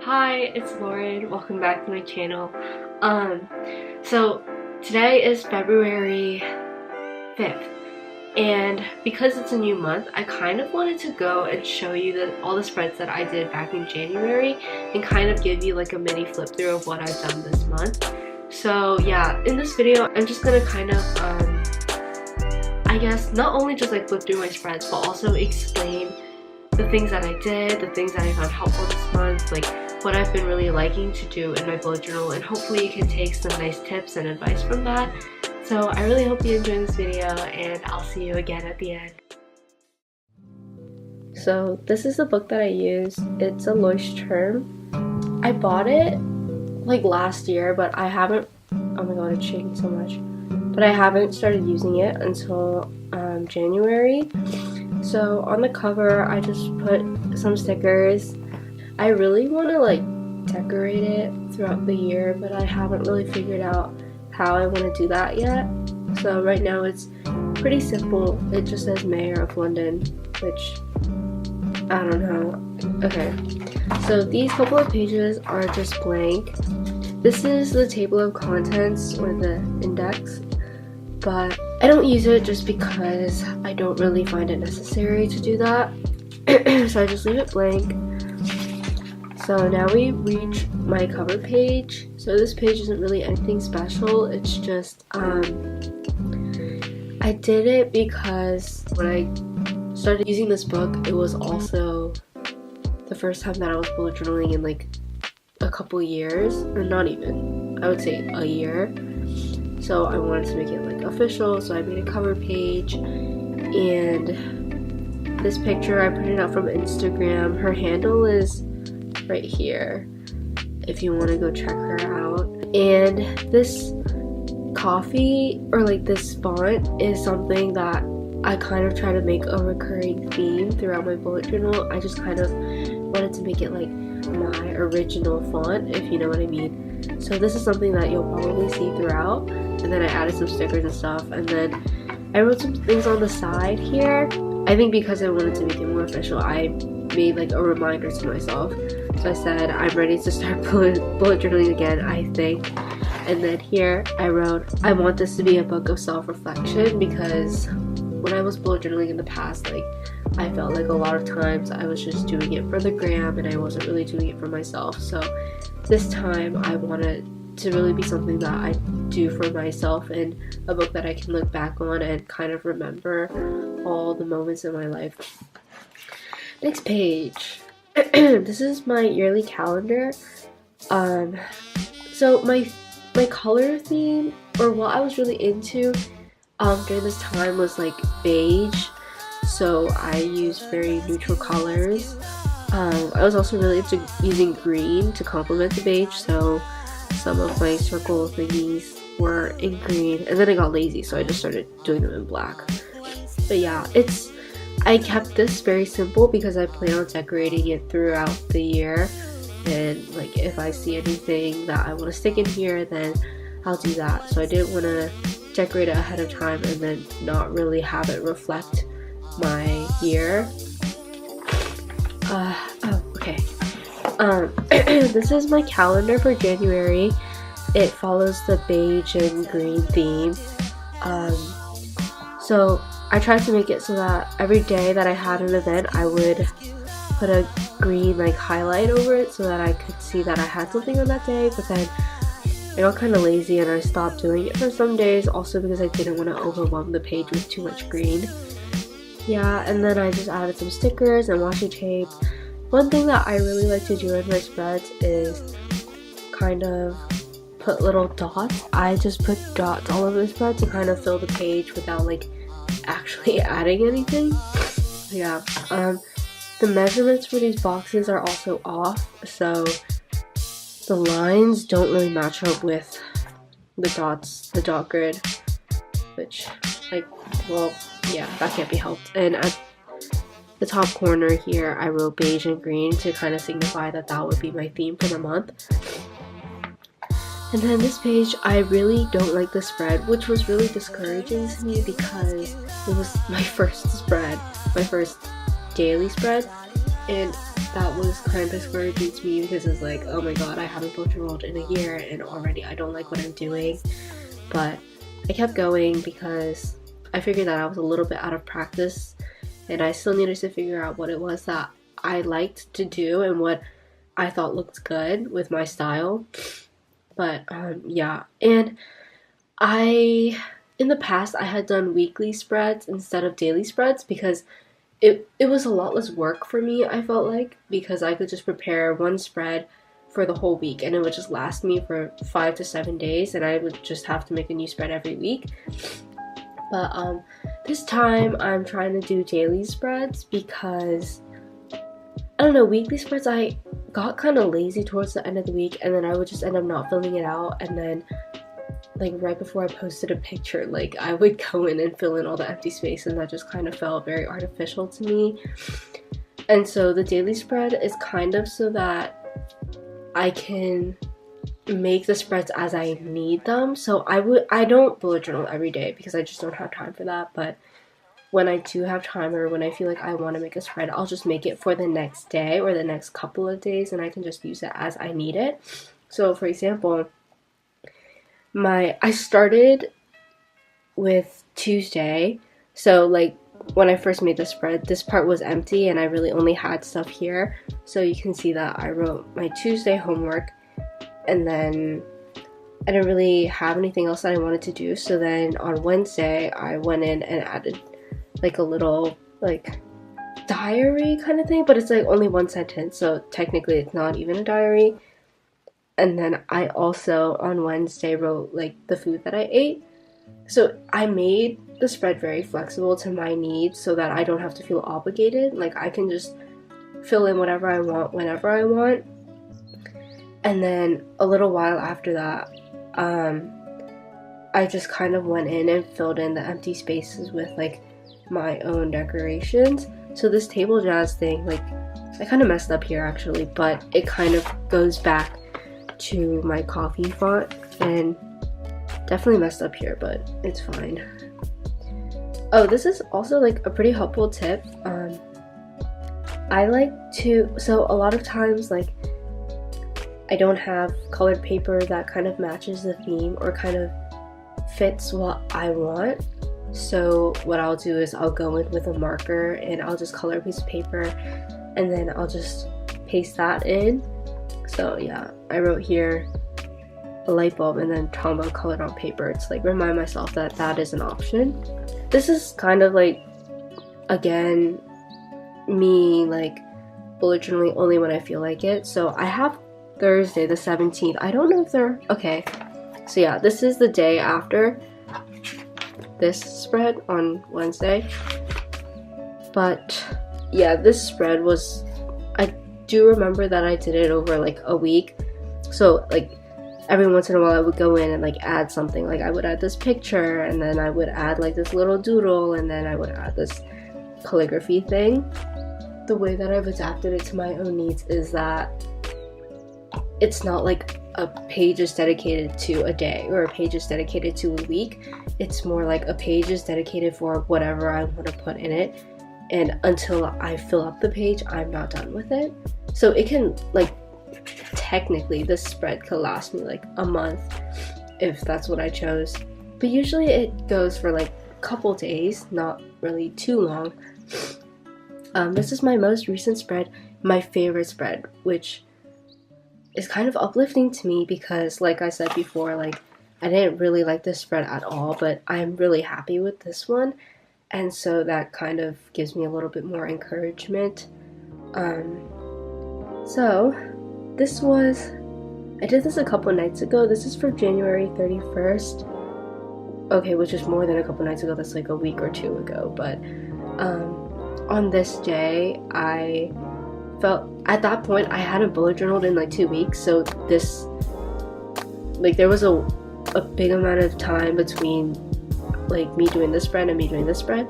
Hi, it's Lauren. Welcome back to my channel. So today is February 5th, and because it's a new month, I kind of wanted to go and show you all the spreads that I did back in January and kind of give you like a mini flip through of what I've done this month. So yeah, in this video, I'm just gonna kind of, I guess, not only just like flip through my spreads, but also explain the things that I did, the things that I found helpful this month, like what I've been really liking to do in my bullet journal, and hopefully you can take some nice tips and advice from that. So I really hope you enjoy this video, and I'll see you again at the end. So this is the book that I use. It's a Term. I bought it like last year, but I haven't, oh my god, it's shaking so much, but I haven't started using it until January. So on the cover, I just put some stickers. I really want to like decorate it throughout the year, but I haven't really figured out how I want to do that yet. So right now it's pretty simple. It just says Mayor of London, which I don't know. Okay, so these couple of pages are just blank. This is the table of contents or the index, but I don't use it just because I don't really find it necessary to do that. So I just leave it blank. So now we reach my cover page. So this page isn't really anything special. It's just, I did it because when I started using this book, it was also the first time that I was bullet journaling in like a couple years, or not even, I would say a year. So I wanted to make it like official, so I made a cover page, and this picture I printed out from Instagram. Her handle is right here if you want to go check her out. And this coffee, or like this font, is something that I kind of try to make a recurring theme throughout my bullet journal. I just kind of wanted to make it like my original font, if you know what I mean. So this is something that you'll probably see throughout. And then I added some stickers and stuff, and then I wrote some things on the side here. I think because I wanted to make it more official, I made like a reminder to myself. So I said, I'm ready to start bullet journaling again, I think. And then here I wrote, I want this to be a book of self-reflection, because when I was bullet journaling in the past, like I felt like a lot of times I was just doing it for the gram and I wasn't really doing it for myself. So this time I wanted to really be something that I do for myself, and a book that I can look back on and kind of remember all the moments in my life. Next page. This is my yearly calendar. So my color theme, or what I was really into during this time, was like beige. So I used very neutral colors. I was also really into using green to complement the beige, so some of my circle thingies were in green, and then I got lazy, so I just started doing them in black. But yeah, I kept this very simple because I plan on decorating it throughout the year, and like if I see anything that I want to stick in here, then I'll do that. So I didn't want to decorate it ahead of time and then not really have it reflect my year. Okay. This is my calendar for January. It follows the beige and green theme. So I tried to make it so that every day that I had an event, I would put a green like highlight over it so that I could see that I had something on that day. But then I got kind of lazy and I stopped doing it for some days, also because I didn't want to overwhelm the page with too much green. Yeah, and then I just added some stickers and washi tape. One thing that I really like to do in my spreads is kind of put little dots. I just put dots all over the spread to kind of fill the page without like actually adding anything. Yeah, the measurements for these boxes are also off, so the lines don't really match up with the dots, the dot grid, which, like, well, yeah, that can't be helped. And at the top corner here, I wrote beige and green to kind of signify that that would be my theme for the month. And then this page, I really don't like the spread, which was really discouraging to me because it was my first spread, my first daily spread, and that was kind of discouraging to me because it's like, oh my god, I haven't bullet journaled in a year and already I don't like what I'm doing. But I kept going because I figured that I was a little bit out of practice and I still needed to figure out what it was that I liked to do and what I thought looked good with my style. But yeah, and in the past I had done weekly spreads instead of daily spreads because it was a lot less work for me, I felt like, because I could just prepare one spread for the whole week and it would just last me for 5 to 7 days and I would just have to make a new spread every week. But this time I'm trying to do daily spreads because I don't know, weekly spreads I got kind of lazy towards the end of the week and then I would just end up not filling it out, and then like right before I posted a picture, like I would go in and fill in all the empty space and that just kind of felt very artificial to me. And so the daily spread is kind of so that I can make the spreads as I need them. So I don't bullet journal every day because I just don't have time for that, but when I do have time or when I feel like I want to make a spread, I'll just make it for the next day or the next couple of days and I can just use it as I need it. So for example, I started with Tuesday, so like when I first made the spread, this part was empty and I really only had stuff here. So you can see that I wrote my Tuesday homework and then I didn't really have anything else that I wanted to do. So then on Wednesday, I went in and added like a little like diary kind of thing, but it's like only one sentence, so technically it's not even a diary. And then I also on Wednesday wrote like the food that I ate. So I made the spread very flexible to my needs so that I don't have to feel obligated. Like I can just fill in whatever I want whenever I want. And then a little while after that, I just kind of went in and filled in the empty spaces with like my own decorations. So this table jazz thing, like I kind of messed up here actually, but it kind of goes back to my coffee font and definitely messed up here, but it's fine. Oh, this is also like a pretty helpful tip. I like to, so a lot of times like I don't have colored paper that kind of matches the theme or kind of fits what I want. So what I'll do is I'll go in with a marker and I'll just color a piece of paper and then I'll just paste that in. So yeah, I wrote here a light bulb and then Tombow colored on paper to like remind myself that that is an option. This is kind of like, again, me like bullet journaling only when I feel like it. So I have Thursday the 17th. I don't know if they're okay. So yeah, this is the day after this spread on Wednesday. But yeah, this spread was, I do remember that I did it over like a week. So like every once in a while I would go in and like add something. Like I would add this picture and then I would add like this little doodle and then I would add this calligraphy thing. The way that I've adapted it to my own needs is that it's not like a page is dedicated to a day or a page is dedicated to a week. It's more like a page is dedicated for whatever I want to put in it, and until I fill up the page, I'm not done with it. So it can, like, technically this spread could last me like a month if that's what I chose, but usually it goes for like a couple days, not really too long. This is my most recent spread, my favorite spread, which is kind of uplifting to me because, like I said before, like I didn't really like this spread at all, but I'm really happy with this one, and so that kind of gives me a little bit more encouragement. So this was, I did this a couple nights ago. This is for January 31st. Okay, which is more than a couple nights ago. That's like a week or two ago. But on this day, I felt, at that point, I hadn't bullet journaled in like 2 weeks. So this, like there was a big amount of time between like me doing this spread and me doing this spread.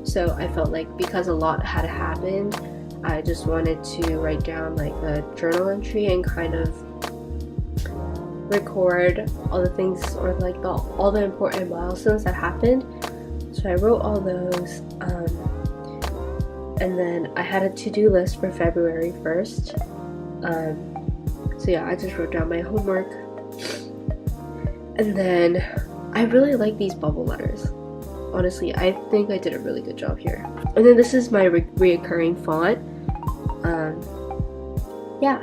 So I felt like because a lot had happened, I just wanted to write down like a journal entry and kind of record all the things, or like all the important milestones that happened. So I wrote all those. And then I had a to-do list for February 1st. So yeah, I just wrote down my homework. And then I really like these bubble letters. Honestly, I think I did a really good job here. And then this is my reoccurring font. Yeah.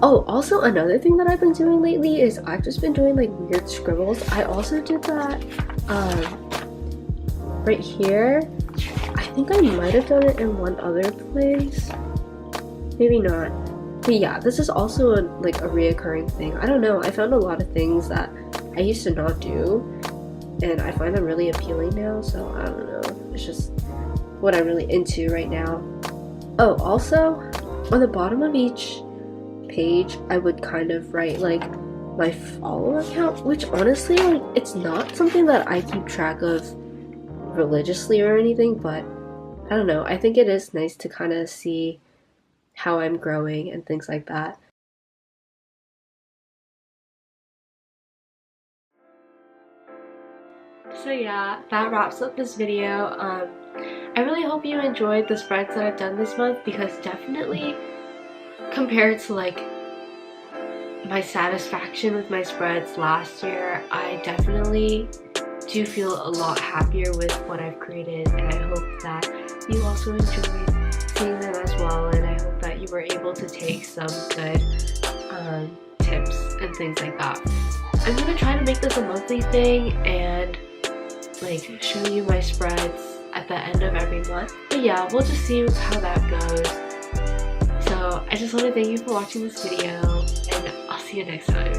Oh, also another thing that I've been doing lately is I've just been doing like weird scribbles. I also did that right here. I think I might have done it in one other place. Maybe not. But yeah, this is also like a reoccurring thing. I don't know. I found a lot of things that I used to not do, and I find them really appealing now. So I don't know. It's just what I'm really into right now. Oh, also on the bottom of each page, I would kind of write like my follower count, which honestly, like, it's not something that I keep track of religiously or anything, but I don't know. I think it is nice to kind of see how I'm growing and things like that. So yeah, that wraps up this video. I really hope you enjoyed the spreads that I've done this month, because definitely compared to like my satisfaction with my spreads last year, I definitely do feel a lot happier with what I've created, and I hope that you also enjoyed seeing them as well, and I hope that you were able to take some good tips and things like that. I'm gonna try to make this a monthly thing and like show you my spreads at the end of every month. But yeah, we'll just see how that goes. So I just want to thank you for watching this video, and I'll see you next time.